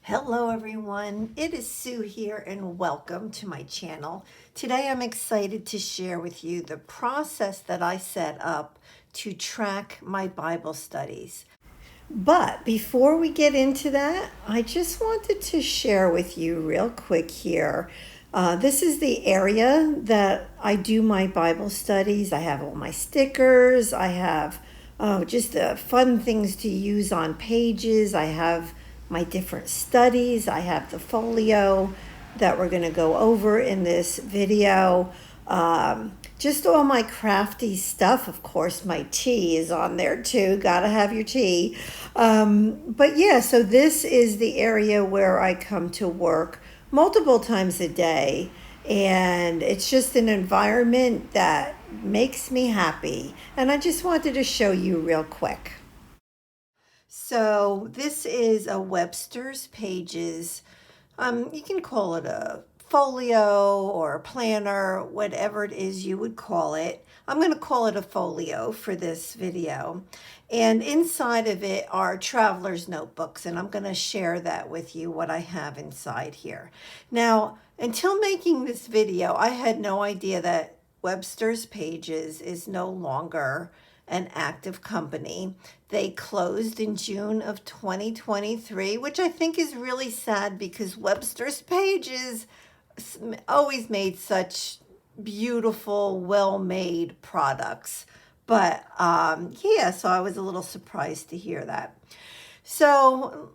Hello everyone, it is Sue here and welcome to my channel. Today I'm excited to share with you the process that I set up to track my Bible studies. But before we get into that, I just wanted to share with you real quick here. This is the area that I do my Bible studies. I have all my stickers. I have just fun things to use on pages. I have my different studies. I have the folio that we're going to go over in this video. Just all my crafty stuff. Of course, my tea is on there too. Gotta have your tea. But yeah, so this is the area where I come to work multiple times a day. And it's just an environment that makes me happy. And I just wanted to show you real quick. So this is a Webster's Pages. You can call it a folio or a planner, whatever it is you would call it. I'm going to call it a folio for this video. And inside of it are traveler's notebooks, and I'm going to share that with you, what I have inside here. Now, until making this video, I had no idea that Webster's Pages is no longer an active company. They closed in June of 2023, which I think is really sad because Webster's Pages always made such beautiful, well-made products. But yeah, so I was a little surprised to hear that. So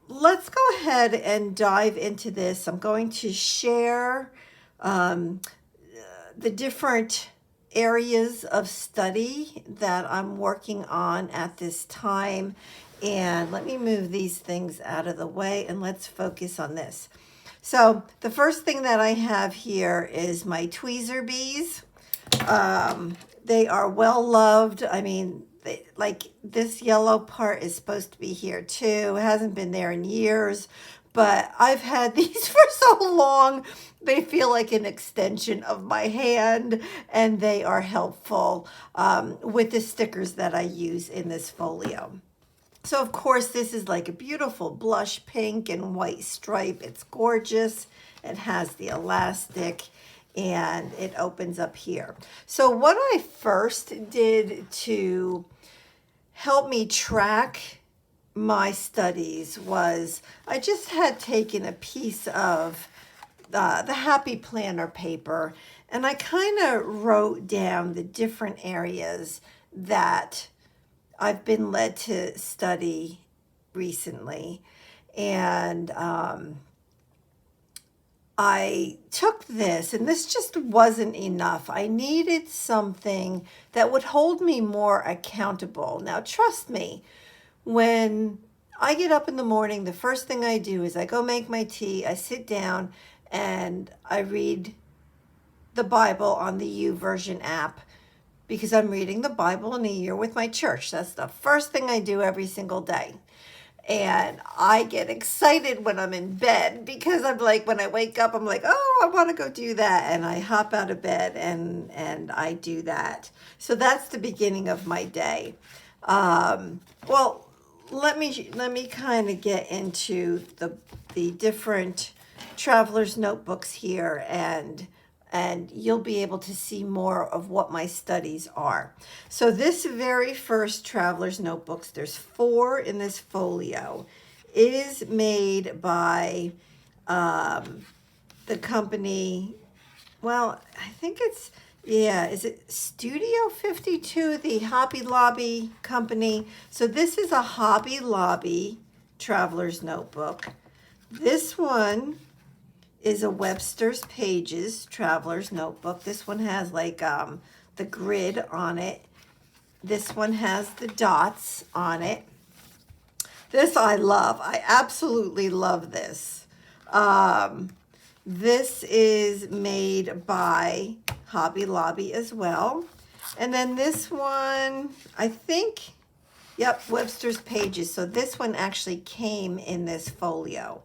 let's go ahead and dive into this. I'm going to share the different areas of study that I'm working on at this time. And let me move these things out of the way and let's focus on this. So the first thing that I have here is my tweezer bees. They are well loved. I mean, like this yellow part is supposed to be here too. It hasn't been there in years, but I've had these for so long. They feel like an extension of my hand, and they are helpful with the stickers that I use in this folio. So of course, this is like a beautiful blush pink and white stripe. It's gorgeous. It has the elastic and it opens up here. So what I first did to help me track my studies was I just had taken a piece of the Happy Planner paper and I kind of wrote down the different areas that I've been led to study recently. And I took this, and this just wasn't enough. I needed something that would hold me more accountable. Now, trust me, when I get up in the morning, the first thing I do is I go make my tea, I sit down, and I read the Bible on the YouVersion app because I'm reading the Bible in a year with my church. That's the first thing I do every single day. And I get excited when I'm in bed because I'm like, when I wake up, I'm like, oh, I want to go do that. And I hop out of bed and I do that. So that's the beginning of my day. Well, let me kind of get into the different traveler's notebooks here, and you'll be able to see more of what my studies are. So this very first traveler's notebooks, there's 4 in this folio, is made by the company, well, I think it's, yeah, is it Studio 52, the Hobby Lobby company? So this is a Hobby Lobby traveler's notebook. This one is a Webster's Pages traveler's notebook. This one has like the grid on it. This one has the dots on it. This I love. I absolutely love this. This is made by Hobby Lobby as well. And then this one, I think, yep, Webster's Pages. So this one actually came in this folio.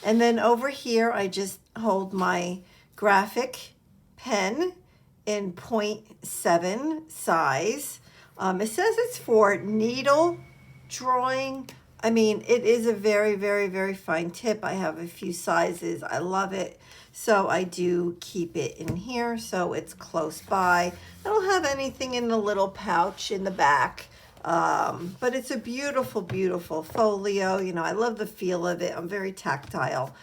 And then over here, I just hold my graphic pen in 0.7 size. It says it's for needle drawing, I mean, it is a very, very, very fine tip. I have a few sizes. I love it. So I do keep it in here so it's close by. I don't have anything in the little pouch in the back. But it's a beautiful, beautiful folio. You know, I love the feel of it. I'm very tactile.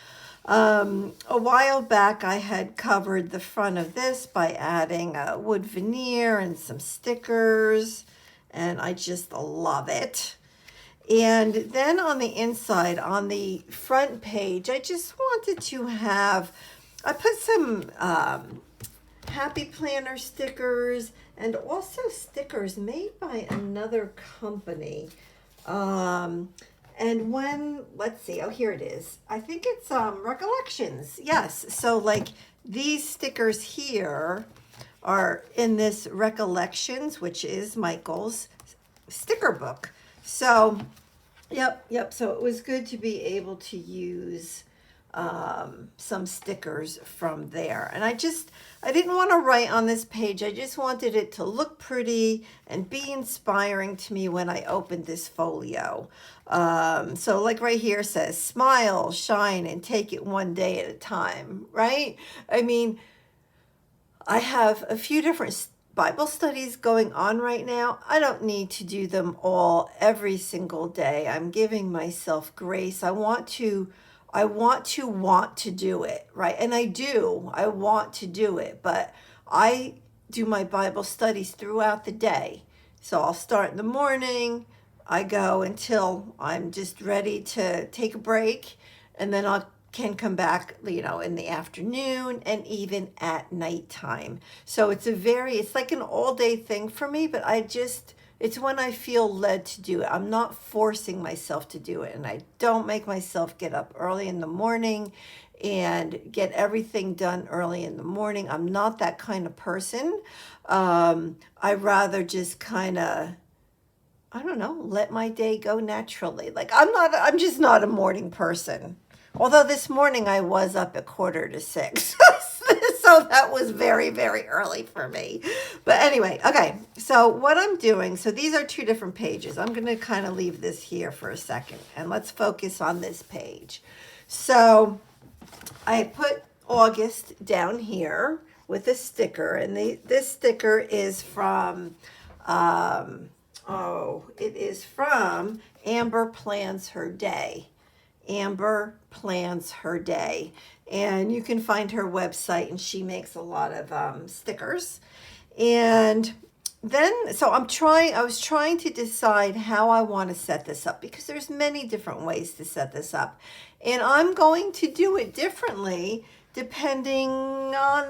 A while back, I had covered the front of this by adding a wood veneer and some stickers, and I just love it. And then on the inside, on the front page, I just wanted to have, I put some Happy Planner stickers and also stickers made by another company. And when, let's see, oh, here it is. I think it's Recollections. Yes. So like these stickers here are in this Recollections, which is Michael's sticker book. So, yep. So it was good to be able to use some stickers from there. And I didn't want to write on this page. I just wanted it to look pretty and be inspiring to me when I opened this folio. So like right here says, smile, shine, and take it one day at a time, right? I mean, I have a few different Bible studies going on right now. I don't need to do them all every single day. I'm giving myself grace. I want to do it, right? And I do. I want to do it, but I do my Bible studies throughout the day. So I'll start in the morning. I go until I'm just ready to take a break, and then I can come back, you know, in the afternoon and even at nighttime. So it's like an all day thing for me, but it's when I feel led to do it. I'm not forcing myself to do it, and I don't make myself get up early in the morning and get everything done early in the morning. I'm not that kind of person. I rather just kind of, I don't know, let my day go naturally. Like I'm just not a morning person. Although this morning I was up at 5:45. So that was very, very early for me. But anyway, okay. So what I'm doing, so these are two different pages. I'm going to kind of leave this here for a second and let's focus on this page. So I put August down here with a sticker, and this sticker is from, it is from Amber Plans Her Day. Amber Plans Her Day. And you can find her website, and she makes a lot of stickers. And then, so I was trying to decide how I want to set this up, because there's many different ways to set this up. And I'm going to do it differently depending on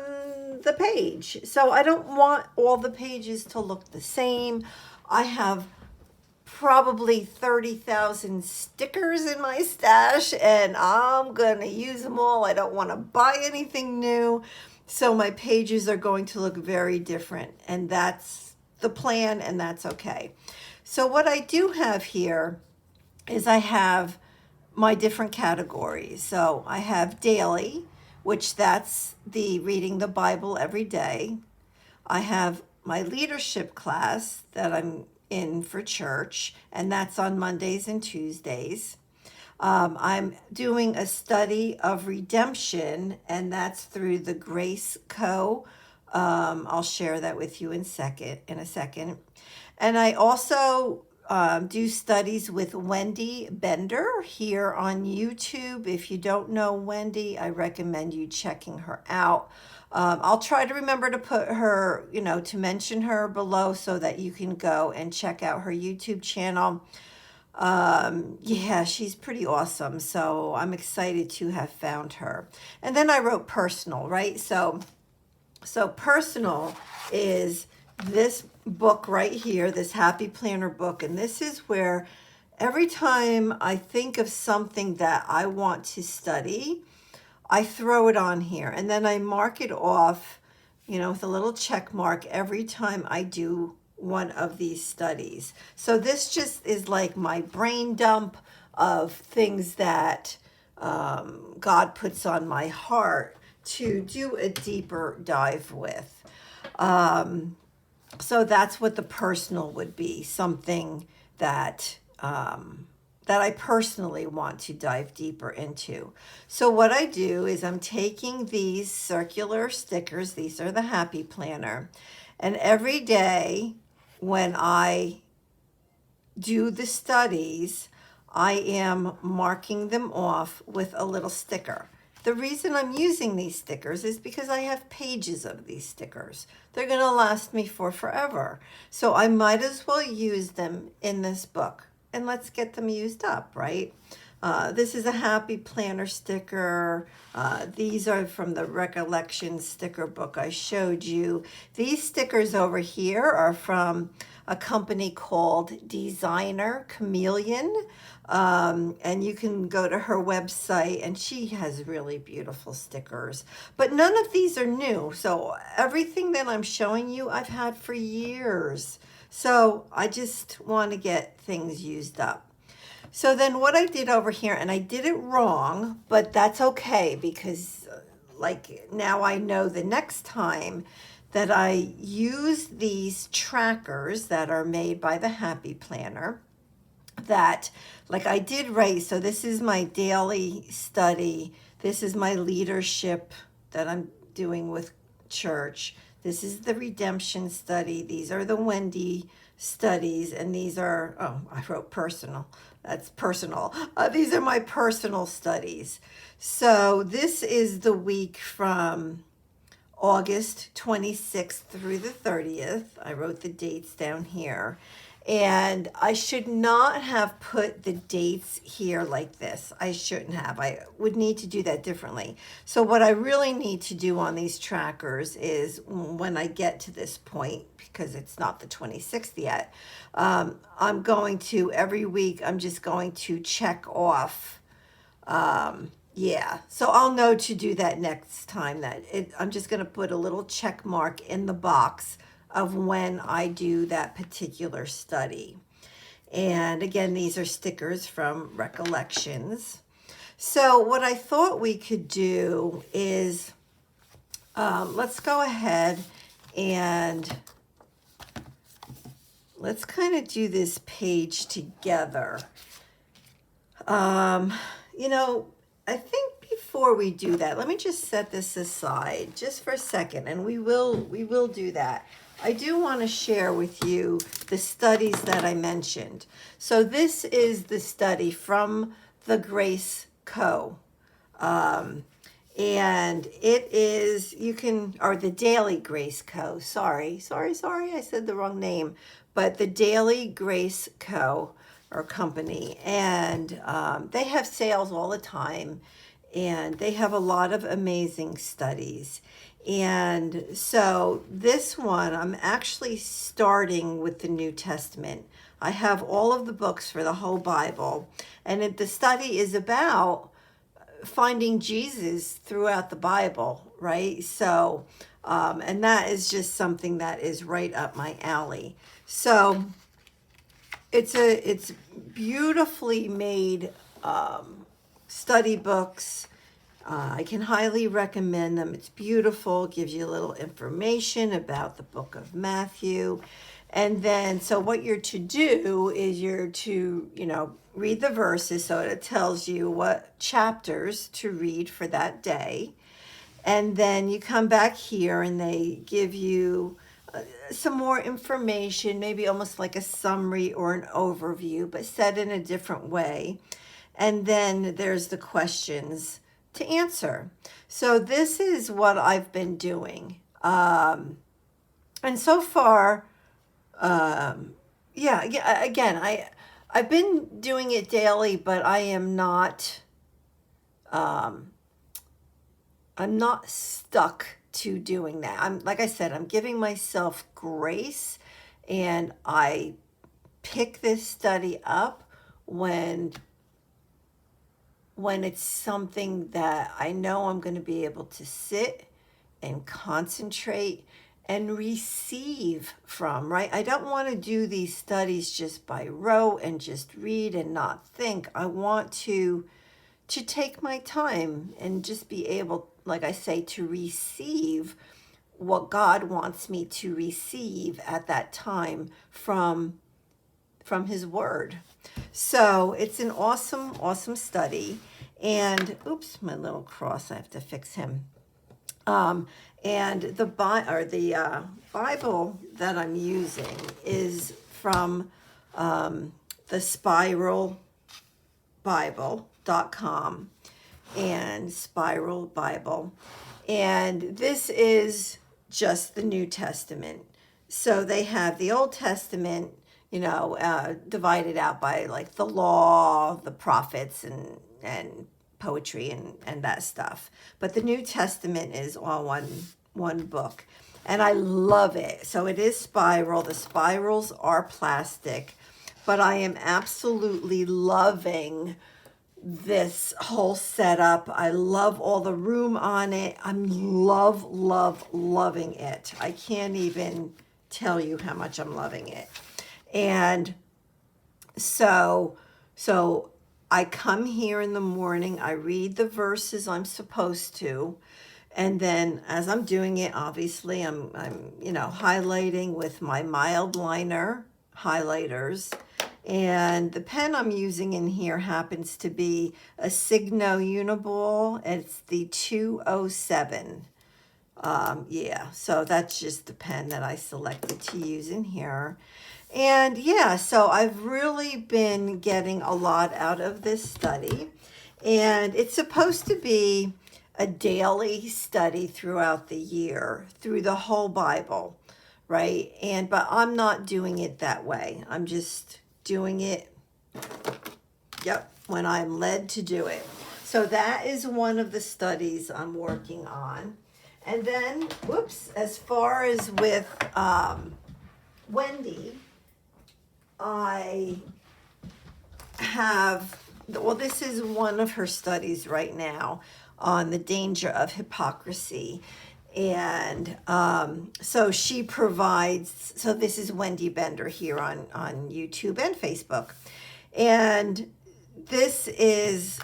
the page. So I don't want all the pages to look the same. I have probably 30,000 stickers in my stash, and I'm going to use them all. I don't want to buy anything new. So my pages are going to look very different, and that's the plan, and that's okay. So what I do have here is I have my different categories. So I have daily, which that's the reading the Bible every day. I have my leadership class that I'm in for church, and that's on Mondays and Tuesdays. I'm doing a study of redemption, and that's through the Grace Co. I'll share that with you in a second. And I also do studies with Wendy Bender here on YouTube. If you don't know Wendy, I recommend you checking her out. I'll try to remember to put her, to mention her below so that you can go and check out her YouTube channel. Yeah, she's pretty awesome. So I'm excited to have found her. And then I wrote personal, right? So personal is this book right here, this Happy Planner book. And this is where every time I think of something that I want to study, I throw it on here, and then I mark it off, with a little check mark every time I do one of these studies. So this just is like my brain dump of things that God puts on my heart to do a deeper dive with. So that's what the personal would be, something that that I personally want to dive deeper into. So what I do is I'm taking these circular stickers, these are the Happy Planner, and every day when I do the studies, I am marking them off with a little sticker. The reason I'm using these stickers is because I have pages of these stickers. They're going to last me for forever. So I might as well use them in this book. And let's get them used up, right? This is a Happy Planner sticker. These are from the Recollection sticker book I showed you. These stickers over here are from a company called Designer Chameleon. And you can go to her website, and she has really beautiful stickers. But none of these are new. So everything that I'm showing you, I've had for years. So I just want to get things used up. So then what I did over here, and I did it wrong, but that's okay because like now I know the next time that I use these trackers that are made by the Happy Planner, that like I did write, so this is my daily study, this is my leadership that I'm doing with church, this is the redemption study, these are the Wendy studies, and these are, oh, I wrote personal, that's personal, these are my personal studies. So this is the week from August 26th through the 30th. I wrote the dates down here. And I should not have put the dates here like this. I shouldn't have. I would need to do that differently. So what I really need to do on these trackers is when I get to this point, because it's not the 26th yet, I'm going to, every week, I'm just going to check off. Yeah, so I'll know to do that next time. I'm just going to put a little check mark in the box of when I do that particular study. And again, these are stickers from Recollections. So what I thought we could do is, let's go ahead and let's kind of do this page together. You know, I think before we do that, let me just set this aside just for a second, and we will do that. I do want to share with you the studies that I mentioned. So this is the study from the Grace Co. And it is, you can, or the Daily Grace Co. Sorry, I said the wrong name. But the Daily Grace Co. or company. And they have sales all the time. And they have a lot of amazing studies. And so this one, I'm actually starting with the New Testament. I have all of the books for the whole Bible. And the study is about finding Jesus throughout the Bible, right? So, and that is just something that is right up my alley. So it's beautifully made study books. I can highly recommend them. It's beautiful, gives you a little information about the book of Matthew. And then, so what you're to do is you're to, read the verses. So it tells you what chapters to read for that day. And then you come back here and they give you some more information, maybe almost like a summary or an overview, but said in a different way. And then there's the questions to answer. So this is what I've been doing. And so far, again, I've been doing it daily, but I am not, I'm not stuck to doing that. Like I said, I'm giving myself grace, and I pick this study up when it's something that I know I'm going to be able to sit and concentrate and receive from, right? I don't want to do these studies just by rote and just read and not think. I want to take my time and just be able, like I say, to receive what God wants me to receive at that time from his word. So it's an awesome, awesome study. And oops, my little cross, I have to fix him. And the Bible that I'm using is from the spiralbible.com and Spiral Bible. And this is just the New Testament. So they have the Old Testament, divided out by like the law, the prophets, and poetry and that stuff. But the New Testament is all one book. And I love it. So it is spiral. The spirals are plastic. But I am absolutely loving this whole setup. I love all the room on it. I'm loving it. I can't even tell you how much I'm loving it. And so I come here in the morning, I read the verses I'm supposed to, and then as I'm doing it, obviously I'm highlighting with my mild liner highlighters. And the pen I'm using in here happens to be a Signo Uniball. It's the 207. So that's just the pen that I selected to use in here. And so I've really been getting a lot out of this study. And it's supposed to be a daily study throughout the year, through the whole Bible, right? But I'm not doing it that way. I'm just doing it, when I'm led to do it. So that is one of the studies I'm working on. And then, as far as with Wendy, I have, this is one of her studies right now on the danger of hypocrisy. And so she provides, so this is Wendy Bender here on YouTube and Facebook. And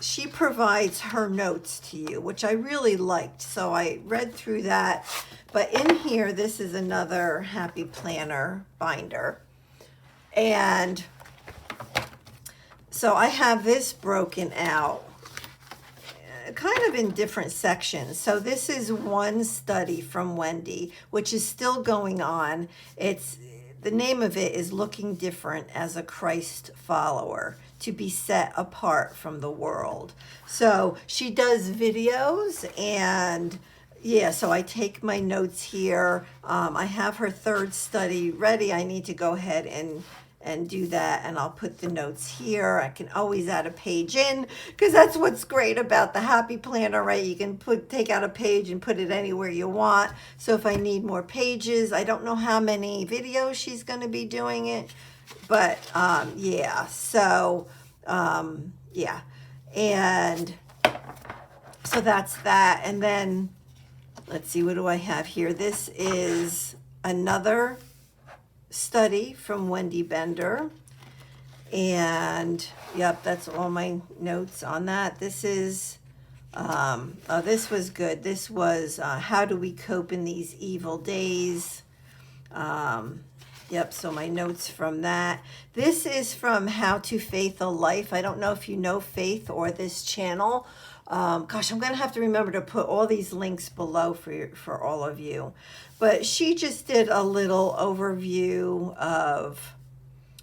she provides her notes to you, which I really liked. So I read through that. But in here, this is another Happy Planner binder. And so I have this broken out kind of in different sections. So this is one study from Wendy, which is still going on. The name of it is Looking Different as a Christ Follower, to be set apart from the world. So she does videos, and so I take my notes here. I have her third study ready. I need to go ahead and do that, and I'll put the notes here. I can always add a page in, because that's what's great about the Happy Planner, right? You can take out a page and put it anywhere you want. So if I need more pages, I don't know how many videos she's going to be doing it, but and so that's that. And then let's see, what do I have here? This is another study from Wendy Bender, and that's all my notes on that. This is this was good. This was How Do We Cope in These Evil Days. So my notes from that. This is from How to Faith a Life. I don't know if you know Faith or this channel. I'm going to have to remember to put all these links below for all of you. But she just did a little overview of,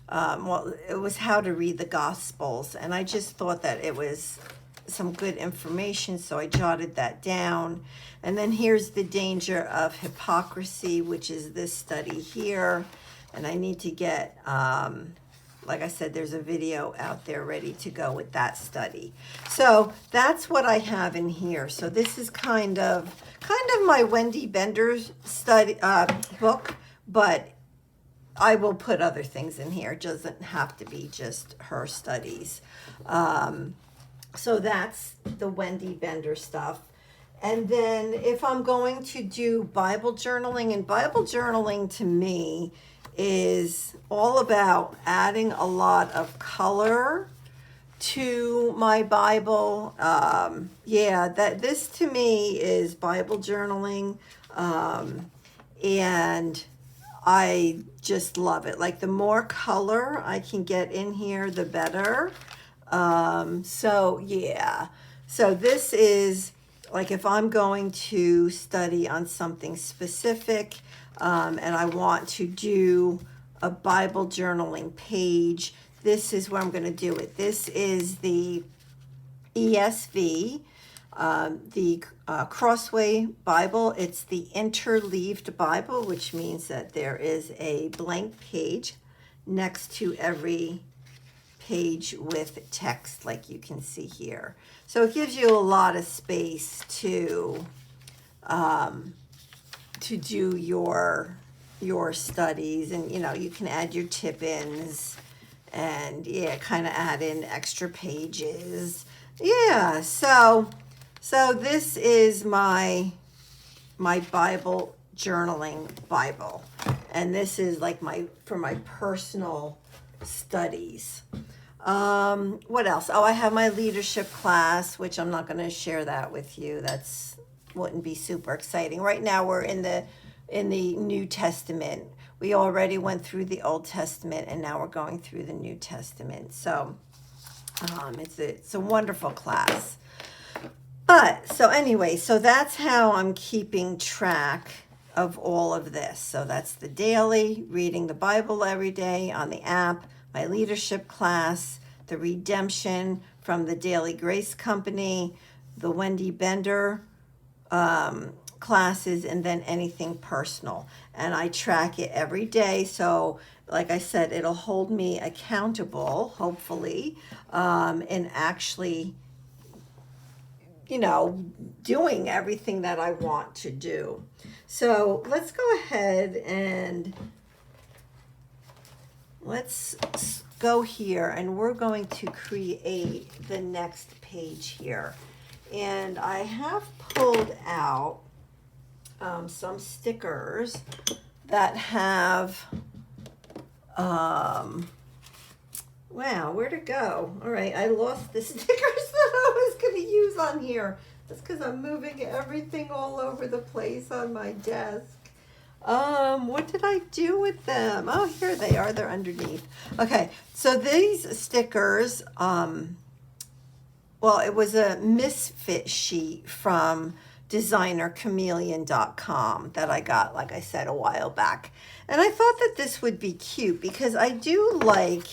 it was how to read the Gospels. And I just thought that it was some good information, so I jotted that down. And then here's the danger of hypocrisy, which is this study here. And I need to get, like I said, there's a video out there ready to go with that study. So that's what I have in here. So this is kind of my Wendy Bender's study book, but I will put other things in here. It doesn't have to be just her studies. So that's the Wendy Bender stuff. And then if I'm going to do Bible journaling, and Bible journaling to me is all about adding a lot of color to my Bible. This to me is Bible journaling. And I just love it. Like the more color I can get in here, the better. So yeah. So this is like if I'm going to study on something specific, and I want to do a Bible journaling page, this is where I'm going to do it. This is the ESV, the Crossway Bible. It's the interleaved Bible, which means that there is a blank page next to every page with text, like you can see here. So it gives you a lot of space to do your studies, and you can add your tip-ins, and yeah, kind of add in extra pages. Yeah, so this is my Bible journaling Bible, and this is like for my personal studies. What else? Oh, I have my leadership class, which I'm not going to share that with you. That's wouldn't be super exciting. Right now we're in the New Testament. We already went through the Old Testament, and now we're going through the New Testament. So it's a wonderful class. But so anyway, so that's how I'm keeping track of all of this. So that's the daily, reading the Bible every day on the app, my leadership class, the redemption from the Daily Grace Company, the Wendy Bender classes, and then anything personal. And I track it every day. So like I said, it'll hold me accountable, hopefully, in actually, doing everything that I want to do. So let's go ahead and let's go here, and we're going to create the next page here. And I have pulled out some stickers that have, wow, where'd it go? All right, I lost the stickers that I was going to use on here. That's because I'm moving everything all over the place on my desk. What did I do with them? Oh, here they are. They're underneath. Okay, so these stickers, well, it was a misfit sheet from designerchameleon.com that I got, like I said, a while back. And I thought that this would be cute because I do like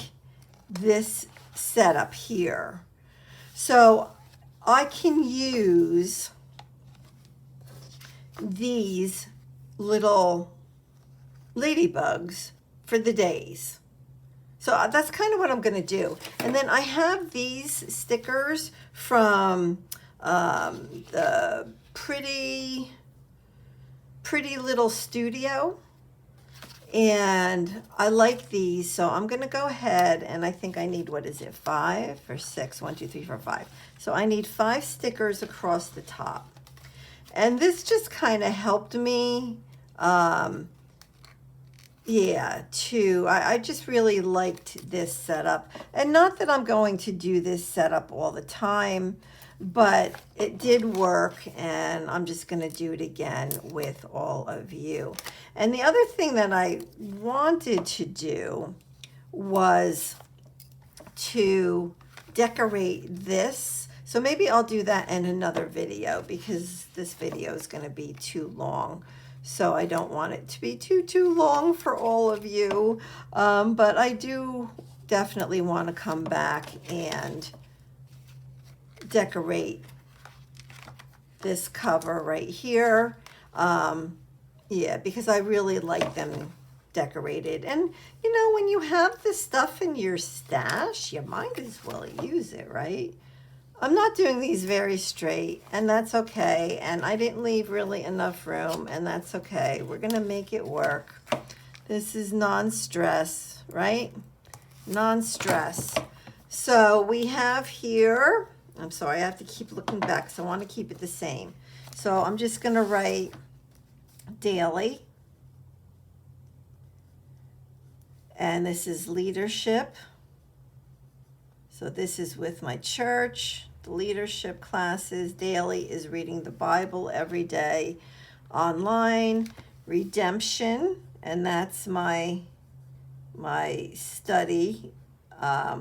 this setup here. So I can use these little ladybugs for the days. So that's kind of what I'm going to do. And then I have these stickers from the Pretty Little Studio. And I like these, so I'm going to go ahead, and I think I need, 5 or 6? 1, 2, 3, 4, 5. So I need 5 stickers across the top. And this just kind of helped me, I just really liked this setup. And not that I'm going to do this setup all the time, but it did work, and I'm just going to do it again with all of you. And the other thing that I wanted to do was to decorate this. So maybe I'll do that in another video, because this video is going to be too long. So I don't want it to be too long for all of you. But I do definitely want to come back and decorate this cover right here. Because I really like them decorated. And when you have this stuff in your stash, you might as well use it, right? I'm not doing these very straight, and that's okay. And I didn't leave really enough room, and that's okay. We're gonna make it work. This is non-stress, right? Non-stress. So we have here, I'm sorry, I have to keep looking back, so I want to keep it the same. So I'm just gonna write daily. And this is leadership. So this is with my church. The leadership classes. Daily is reading the Bible every day online. Redemption. and that's my study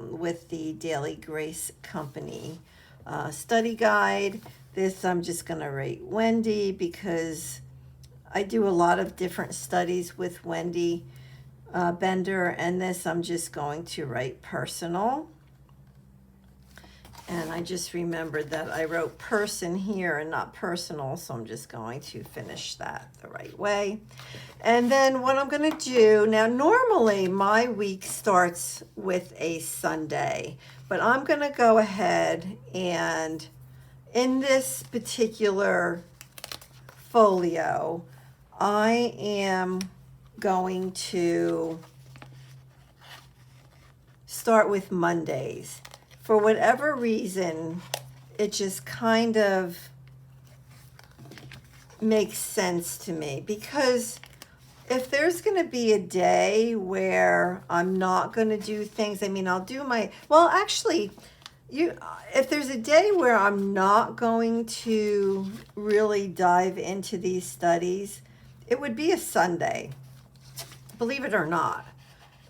with the Daily Grace Company study guide. This I'm just going to write Wendy because I do a lot of different studies with Wendy Bender, and this I'm just going to write personal. And I just remembered that I wrote person here and not personal, so I'm just going to finish that the right way. And then what I'm going to do, now normally my week starts with a Sunday, but I'm going to go ahead and in this particular folio, I am going to start with Mondays. For whatever reason, it just kind of makes sense to me, because if there's going to be a day where I'm not going to do things, I mean, I'll do my, well, actually, if there's a day where I'm not going to really dive into these studies, it would be a Sunday, believe it or not.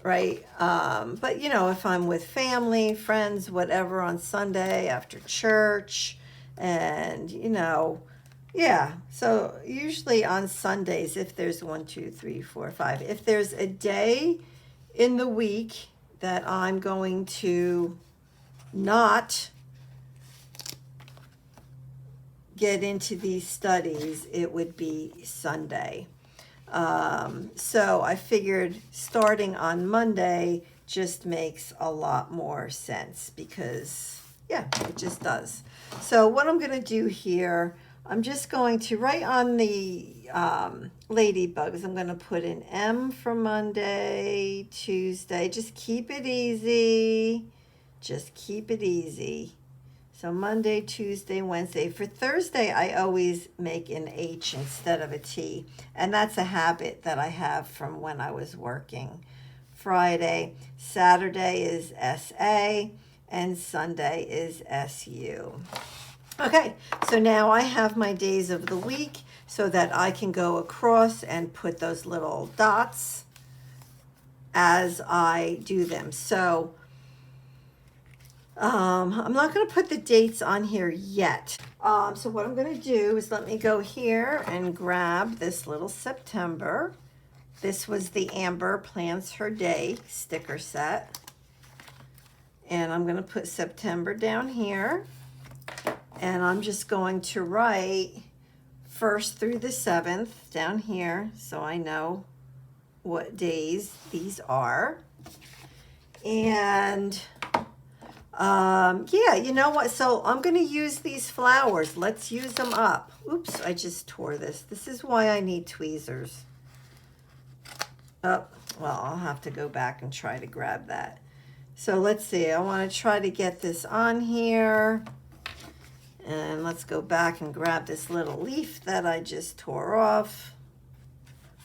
Right? But if I'm with family, friends, whatever on Sunday after church, and yeah. So usually on Sundays, if there's 1, 2, 3, 4, 5, if there's a day in the week that I'm going to not get into these studies, it would be Sunday. So I figured starting on Monday just makes a lot more sense because, yeah, it just does. So what I'm going to do here, I'm just going to write on the ladybugs, I'm going to put an M for Monday, Tuesday. Just keep it easy. Just keep it easy. So Monday, Tuesday, Wednesday. For Thursday, I always make an H instead of a T. And that's a habit that I have from when I was working. Friday, Saturday is SA, and Sunday is SU. Okay, so now I have my days of the week so that I can go across and put those little dots as I do them. So I'm not going to put the dates on here yet. So what I'm going to do is let me go here and grab this little September. This was the Amber Plans Her Day sticker set. And I'm going to put September down here. And I'm just going to write 1st through the 7th down here so I know what days these are. And yeah, you know what? So I'm going to use these flowers. Let's use them up. Oops, I just tore this. This is why I need tweezers. Oh, well, I'll have to go back and try to grab that. So let's see. I want to try to get this on here. And let's go back and grab this little leaf that I just tore off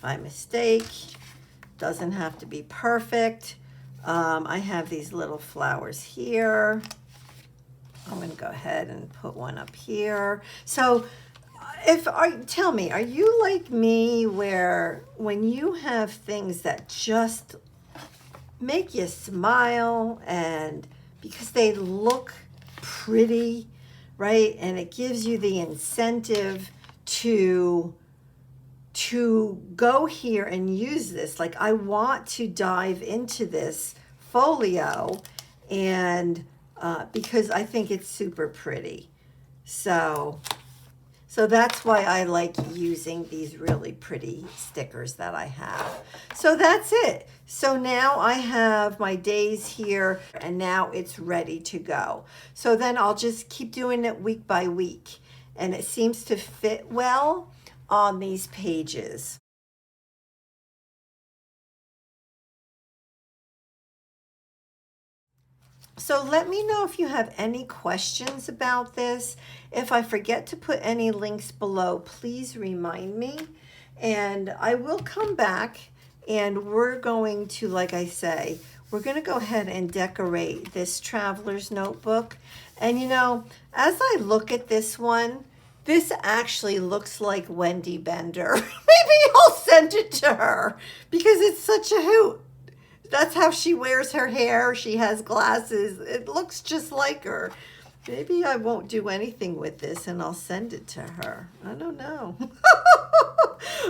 by mistake. Doesn't have to be perfect. I have these little flowers here. I'm going to go ahead and put one up here. So tell me, are you like me where when you have things that just make you smile and because they look pretty, right? And it gives you the incentive to go here and use this. Like I want to dive into this folio and because I think it's super pretty. So that's why I like using these really pretty stickers that I have. So that's it. So now I have my days here and now it's ready to go. So then I'll just keep doing it week by week. And it seems to fit well on these pages. So let me know if you have any questions about this. If I forget to put any links below, please remind me. And I will come back and we're going to, like I say, we're going to go ahead and decorate this traveler's notebook. And as I look at this one, This actually looks like Wendy Bender. Maybe I'll send it to her because it's such a hoot. That's how she wears her hair. She has glasses. It looks just like her. Maybe I won't do anything with this and I'll send it to her. I don't know.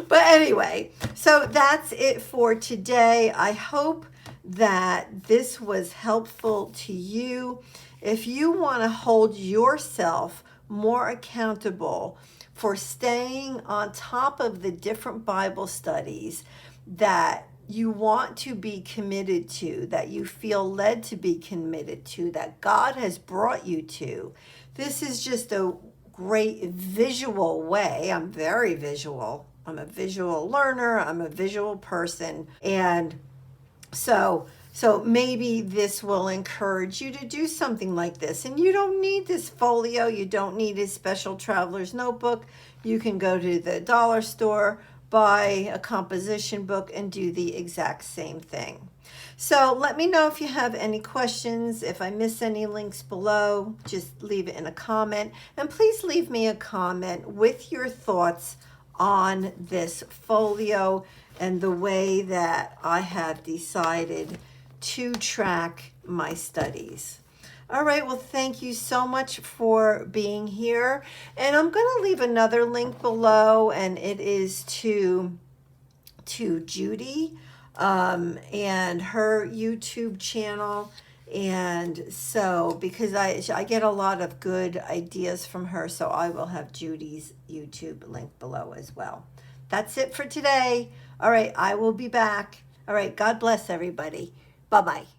But anyway, so that's it for today. I hope that this was helpful to you. If you want to hold yourself more accountable for staying on top of the different Bible studies that you want to be committed to, that you feel led to be committed to, that God has brought you to, this is just a great visual way. I'm very visual. I'm a visual learner. I'm a visual person. And so maybe this will encourage you to do something like this. And you don't need this folio. You don't need a special traveler's notebook. You can go to the dollar store, buy a composition book, and do the exact same thing. So let me know if you have any questions. If I miss any links below, just leave it in a comment. And please leave me a comment with your thoughts on this folio and the way that I have decided to track my studies. All right, well, thank you so much for being here. And I'm going to leave another link below, and it is to Judy and her YouTube channel. And so, because I get a lot of good ideas from her, so I will have Judy's YouTube link below as well. That's it for today. All right, I will be back. All right, God bless everybody. Bye-bye.